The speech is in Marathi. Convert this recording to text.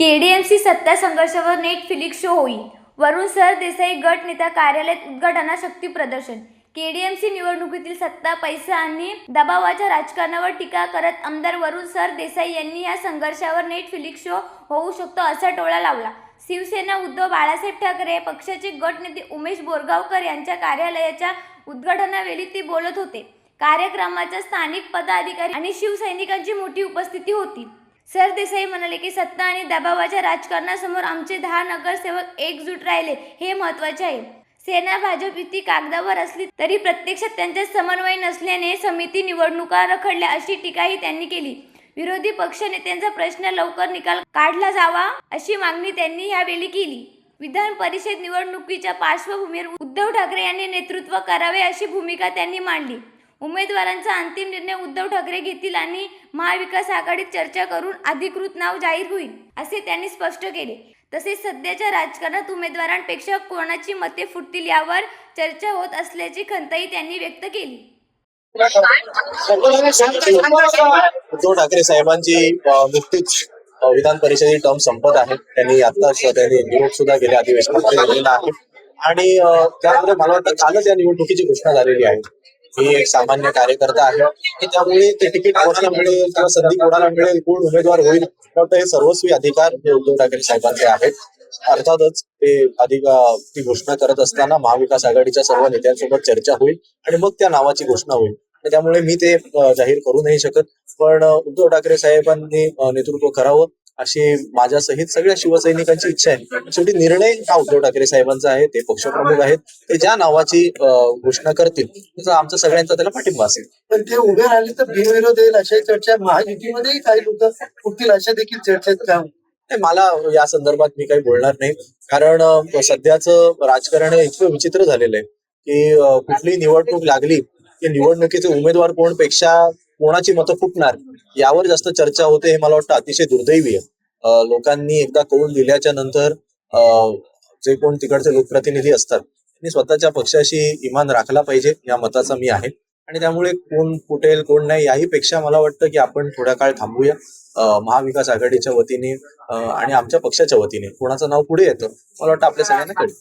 केडीएमसी सत्ता संघर्षावर नेटफ्लिक्स शो होईल. वरुण सरदेसाई गट नेता कार्यालयात उद्घाटना शक्ती प्रदर्शन. केडीएमसी निवडणुकीतील सत्ता, पैसा आणि दबावाच्या राजकारणावर टीका करत आमदार वरुण सरदेसाई यांनी या संघर्षावर नेटफ्लिक्स शो होऊ शकतो असा टोला लावला. शिवसेना उद्धव बाळासाहेब ठाकरे पक्षाचे गट नेते उमेश बोरगावकर यांच्या कार्यालयाच्या उद्घाटनावेळी ते बोलत होते. कार्यक्रमाच्या स्थानिक पदाधिकारी आणि शिवसैनिकांची मोठी उपस्थिती होती. सरदेसाई म्हणाले की सत्ता आणि दबावाच्या राजकारणासमोर आमचे 10 नगरसेवक एकजूट राहिले हे महत्त्वाचे आहे. सेना भाजप युती कागदावर असली तरी प्रत्यक्षात त्यांच्यात समन्वय नसल्याने समिती निवडणुका रखडल्या अशी टीकाही त्यांनी केली. विरोधी पक्षनेत्यांचा प्रश्न लवकर निकाल काढला जावा अशी मागणी त्यांनी यावेळी केली. विधान परिषद निवडणुकीच्या पार्श्वभूमीवर उद्धव ठाकरे यांनी नेतृत्व करावे अशी भूमिका त्यांनी मांडली. उमेदवारांचा अंतिम निर्णय उद्धव ठाकरे घेतील आणि महाविकास आघाडीत चर्चा करून अधिकृत नाव जाहीर होईल असे त्यांनी स्पष्ट केले. तसेच सध्याच्या राजकारणात उमेदवारांपेक्षा कोणाची मते फुटतील यावर चर्चा होत असल्याची खंतही त्यांनी व्यक्त केली. उद्धव ठाकरे साहेबांची नुकतीच विधान परिषदेची टर्म संपत आहे. त्यांनी आताच निवड सुद्धा गेल्या अधिवेशनामध्ये दिलेला आहे आणि त्यामुळे मला वाटतं कालच या निवडणुकीची घोषणा झालेली आहे. मी एक सामान्य कार्यकर्ता आहे आणि त्यामुळे ते तिकीट कोणाला मिळेल किंवा संधी कोणाला मिळेल, कोण उमेदवार होईल, हे सर्वस्वी अधिकार हे उद्धव ठाकरे साहेबांचे आहेत. अर्थातच ते ती घोषणा करत असताना महाविकास आघाडीच्या सर्व नेत्यांसोबत चर्चा होईल आणि मग त्या नावाची घोषणा होईल. त्यामुळे मी ते जाहीर करू नाही शकत. पण उद्धव ठाकरे साहेबांनी नेतृत्व करावं अशी माझ्यासहित सगळ्या शिवसैनिकांची इच्छा आहे. शेवटी निर्णय हा उद्धव ठाकरे साहेबांचा आहे. ते पक्षप्रमुख आहेत. ते ज्या नावाची घोषणा करतील त्याचा आमचा सगळ्यांचा त्याला पाठिंबा असेल. पण ते उभे राहिले तर बिनविरोध येईल अशा चर्चा महायुतीमध्येही काही लोक उठतील अशा देखील चर्चेत काम. मला या संदर्भात मी काही बोलणार नाही, कारण सध्याचं राजकारण इतकं विचित्र झालेलं आहे की कुठलीही निवडणूक लागली की निवडणुकीचे उमेदवार कोणपेक्षा कोणाची मतं फुटणार यावर जास्त चर्चा होते. हे मला वाटतं अतिशय दुर्दैवी आहे. लोकांनी एकदा कौल दिल्याच्या नंतर जे कोण तिकडचे लोकप्रतिनिधी असतात त्यांनी स्वतःच्या पक्षाशी इमान राखला पाहिजे या मताचा मी आहे. आणि त्यामुळे कोण फुटेल कोण नाही याही पेक्षा मला वाटतं की आपण थोडा काळ थांबूया. महाविकास आघाडीच्या वतीने आणि आमच्या पक्षाच्या वतीने कोणाचं नाव पुढे येतं मला वाटतं आपल्या सगळ्यांना कळेल.